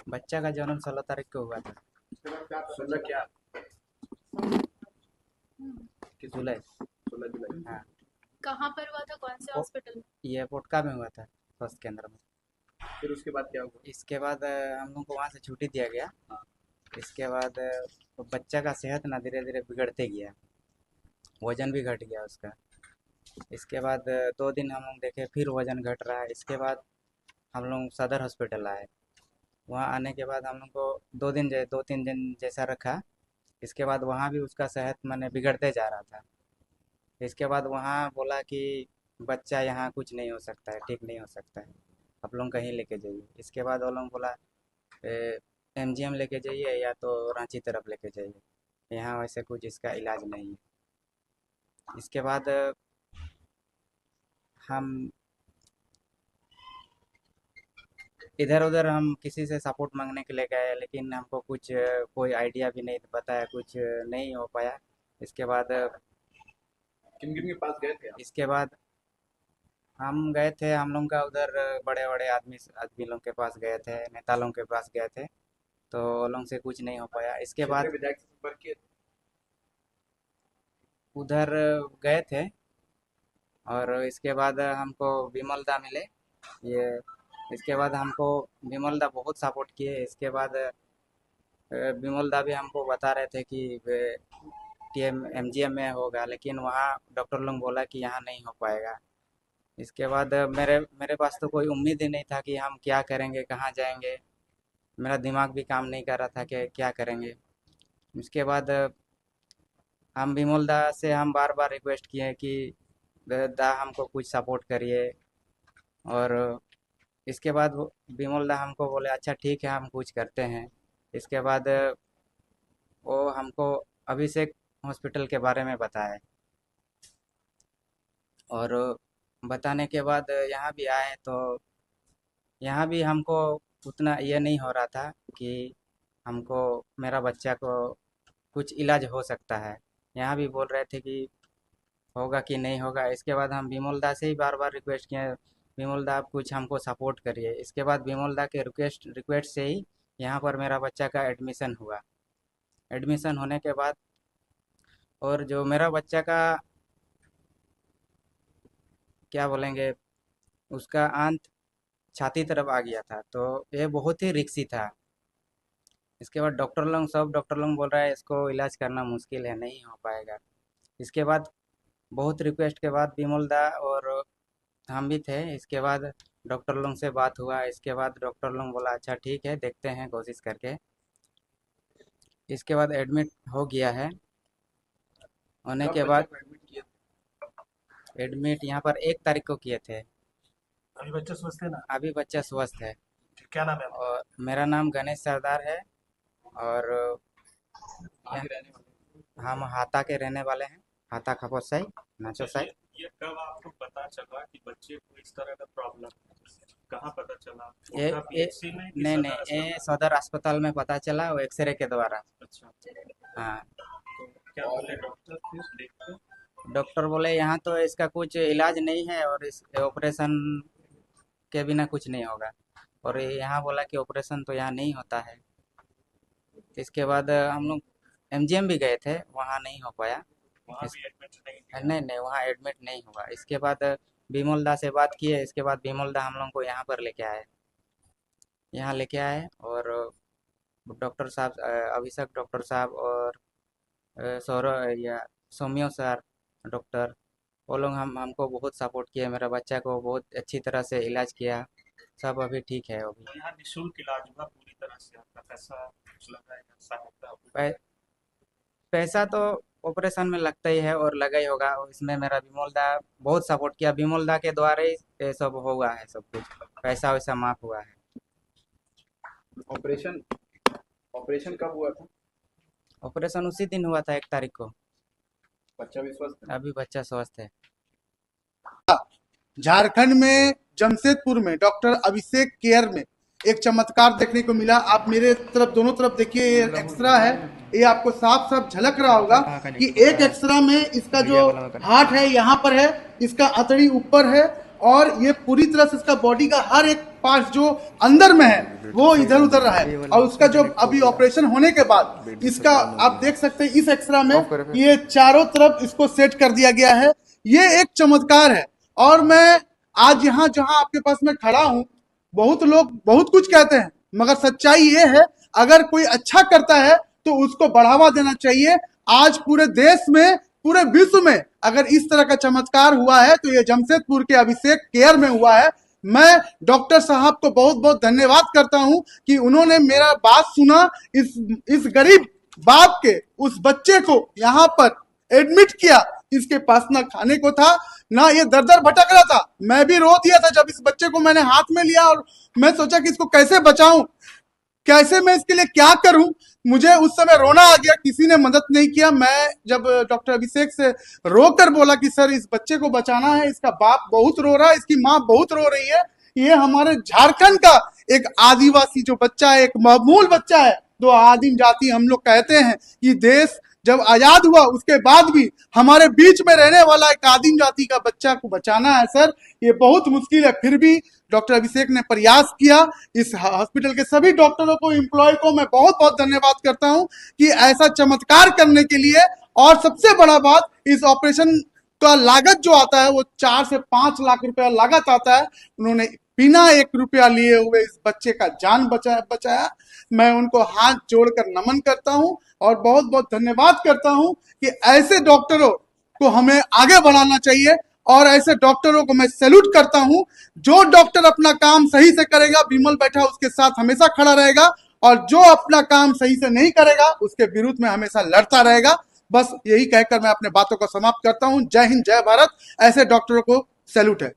बच्चा का जन्म 16 तारीख को हुआ था। सोलह क्या? किस जुलाई। 16 जुलाई? हाँ। कहाँ पर हुआ था, कौन से वो हॉस्पिटल में? ये पोटका में हुआ था, स्वास्थ्य केंद्र में। फिर उसके बाद क्या हुआ? इसके बाद हम लोग को वहाँ से छुट्टी दिया गया। हाँ। इसके बाद वो बच्चा का सेहत ना धीरे धीरे बिगड़ते गया, वजन भी घट गया उसका। इसके बाद 2 दिन हम लोग देखे, फिर वजन घट रहा है। इसके बाद हम लोग सदर हॉस्पिटल आए। वहाँ आने के बाद हम लोग को 2 3 दिन जैसा रखा। इसके बाद वहाँ भी उसका सेहत माने बिगड़ते जा रहा था। इसके बाद वहाँ बोला कि बच्चा यहाँ कुछ नहीं हो सकता है, ठीक नहीं हो सकता है, आप लोग कहीं लेके जाइए। इसके बाद वो लोग बोला एमजीएम लेके जाइए या तो रांची तरफ लेके जाइए, यहाँ वैसे कुछ इसका इलाज नहीं है। इसके बाद हम इधर उधर हम किसी से सपोर्ट मांगने के लिए गए, लेकिन हमको कुछ कोई आइडिया भी नहीं बताया, कुछ नहीं हो पाया। इसके बाद किन किन के पास गए थे आप? इसके बाद हम गए थे, हम लोग का उधर बड़े बड़े आदमी आदमी लोग के पास गए थे, नेता लोग के पास गए थे, तो वो लोग से कुछ नहीं हो पाया। इसके क्षेत्रीय बाद विधायक से संपर्क किए थे? उधर गए थे, और इसके बाद हमको विमल दा मिले। ये इसके बाद हमको विमल दा बहुत सपोर्ट किए। इसके बाद विमल दा भी हमको बता रहे थे कि टीएम एमजीएम में होगा, लेकिन वहाँ डॉक्टर लोग बोला कि यहाँ नहीं हो पाएगा। इसके बाद मेरे मेरे पास तो कोई उम्मीद ही नहीं था कि हम क्या करेंगे, कहाँ जाएंगे। मेरा दिमाग भी काम नहीं कर रहा था कि क्या करेंगे। उसके बाद हम विमल दा से हम बार बार रिक्वेस्ट किए कि दा हमको कुछ सपोर्ट करिए। और इसके बाद विमल दा हमको बोले अच्छा ठीक है, हम कुछ करते हैं। इसके बाद वो हमको अभिषेक हॉस्पिटल के बारे में बताए, और बताने के बाद यहाँ भी आए, तो यहाँ भी हमको उतना ये नहीं हो रहा था कि हमको मेरा बच्चा को कुछ इलाज हो सकता है। यहाँ भी बोल रहे थे कि होगा कि नहीं होगा। इसके बाद हम विमल दा से ही बार बार रिक्वेस्ट किए, विमल दा आप कुछ हमको सपोर्ट करिए। इसके बाद विमल दा के रिक्वेस्ट रिक्वेस्ट से ही यहाँ पर मेरा बच्चा का एडमिशन हुआ। एडमिशन होने के बाद और जो मेरा बच्चा का क्या बोलेंगे, उसका आंत छाती तरफ आ गया था, तो ये बहुत ही रिक्सी था। इसके बाद डॉक्टर लोग बोल रहा है इसको इलाज करना मुश्किल है, नहीं हो पाएगा। इसके बाद बहुत रिक्वेस्ट के बाद विमल दा और हम भी थे। इसके बाद डॉक्टर लोग से बात हुआ। इसके बाद डॉक्टर लोग बोला अच्छा ठीक है, देखते हैं कोशिश करके। इसके बाद एडमिट हो गया है। होने कब के बच्चे बाद को एडमिट किए एडमिट यहाँ पर 1 तारीख को किए थे। अभी बच्चे स्वस्थ है ना? अभी बच्चा स्वस्थ है। क्या नाम है आपका? और मेरा नाम गणेश सरदार है, और कहाँ के रहने वाले? हम हाता के रहने वाले हैं, हाता खपोत साई, नाचो साई। ये कब आपको पता चला कि बच्चे को इस तरह का प्रॉब्लम है? कहाँ पता चला? ये उनका पीएचसी में कि नहीं सदर नहीं, ये अस्पताल? सदर अस्पताल में पता चला, वो एक्सरे के द्वारा। अच्छा, हाँ। तो क्या बोले डॉक्टर फिर देखते? डॉक्टर बोले यहाँ तो इसका कुछ इलाज नहीं है, और इस ऑपरेशन के बिना कुछ नहीं होगा। और यहाँ बोला कि ऑपरेशन तो यहाँ नहीं होता है। इसके बाद हम लोग एमजीएम भी गए थे, वहाँ नहीं हो पाया। वहाँ इस भी एडमिट नहीं किया? नहीं नहीं, वहाँ एडमिट नहीं हुआ। इसके बाद विमल दा से बात किए। इसके बाद विमल दा हम लोग को यहाँ पर लेके आए, यहाँ लेके आए। और डॉक्टर साहब, अभिषेक डॉक्टर साहब, और सौरभ या सौम्यो सर डॉक्टर, वो लोग हमको बहुत सपोर्ट किए। मेरा बच्चा को बहुत अच्छी तरह से इलाज किया, सब अभी ठीक है। अभी तो यहाँ निःशुल्क इलाज हुआ पूरी तरह से? आपका पैसा कुछ लगा या सहायता हुई? पै- पैसा तो ऑपरेशन में लगता ही है, और लगा ही होगा। और इसमें मेरा विमल दा बहुत सपोर्ट किया। विमल दा के द्वारा ही ये सब हुआ है, सब कुछ पैसा वैसा माफ हुआ है। ऑपरेशन ऑपरेशन कब हुआ था? ऑपरेशन उसी दिन हुआ था, 1 तारीख को। बच्चा भी स्वस्थ है? अभी बच्चा स्वस्थ है। झारखंड में जमशेदपुर में डॉक्टर अभिषेक केयर में एक चमत्कार देखने को मिला। आप मेरे तरफ, दोनों तरफ देखिए, ये एक्सरा है, ये आपको साफ साफ झलक रहा होगा कि एक एक्सरा में इसका जो हार्ट है यहाँ पर है, इसका अतड़ी ऊपर है, और ये पूरी तरह से इसका बॉडी का हर एक पार्ट जो अंदर में है वो इधर उधर रहा है, और उसका जो अभी ऑपरेशन होने के बाद इसका आप देख सकते हैं इस एक्सरा में ये चारों तरफ इसको सेट कर दिया गया है। ये एक चमत्कार है। और मैं आज यहाँ जहाँ आपके पास में खड़ा हूँ, बहुत लोग बहुत कुछ कहते हैं, मगर सच्चाई ये है अगर कोई अच्छा करता है तो उसको बढ़ावा देना चाहिए। आज पूरे देश में, पूरे विश्व में अगर इस तरह का चमत्कार हुआ है तो ये जमशेदपुर के अभिषेक केयर में हुआ है। मैं डॉक्टर साहब को बहुत बहुत धन्यवाद करता हूं कि उन्होंने मेरा बात सुना, इस गरीब बाप के उस बच्चे को यहाँ पर एडमिट किया। इसके पास ना खाने को था, ना ये दर दर भटक रहा था। मैं भी रो दिया था जब इस बच्चे को मैंने हाथ में लिया, और मैं सोचा कि इसको कैसे बचाऊं, कैसे मैं इसके लिए क्या करूं। मुझे उस समय रोना आ गया, किसी ने मदद नहीं किया। मैं जब डॉक्टर अभिषेक से रोकर बोला कि सर इस बच्चे को बचाना है, इसका बाप बहुत रो रहा है, इसकी माँ बहुत रो रही है, ये हमारे झारखंड का एक आदिवासी जो बच्चा है, एक मामूल बच्चा है, जो आदिम जाति हम लोग कहते हैं कि देश जब आजाद हुआ उसके बाद भी हमारे बीच में रहने वाला एक आदिम जाति का बच्चा को बचाना है सर, ये बहुत मुश्किल है। फिर भी डॉक्टर अभिषेक ने प्रयास किया। इस हॉस्पिटल के सभी डॉक्टरों को, एम्प्लॉय को मैं बहुत बहुत धन्यवाद करता हूं कि ऐसा चमत्कार करने के लिए। और सबसे बड़ा बात, इस ऑपरेशन का लागत जो आता है वो 4 से 5 लाख रुपया लागत आता है। उन्होंने बिना 1 रुपया लिए हुए इस बच्चे का जान बचाया। मैं उनको हाथ जोड़कर नमन करता हूं और बहुत बहुत धन्यवाद करता हूं कि ऐसे डॉक्टरों को हमें आगे बढ़ाना चाहिए, और ऐसे डॉक्टरों को मैं सैल्यूट करता हूं। जो डॉक्टर अपना काम सही से करेगा, विमल बैठा उसके साथ हमेशा खड़ा रहेगा, और जो अपना काम सही से नहीं करेगा उसके विरुद्ध में हमेशा लड़ता रहेगा। बस यही कहकर मैं अपने बातों को समाप्त करता हूं। जय हिंद, जय भारत। ऐसे डॉक्टरों को सैल्यूट है।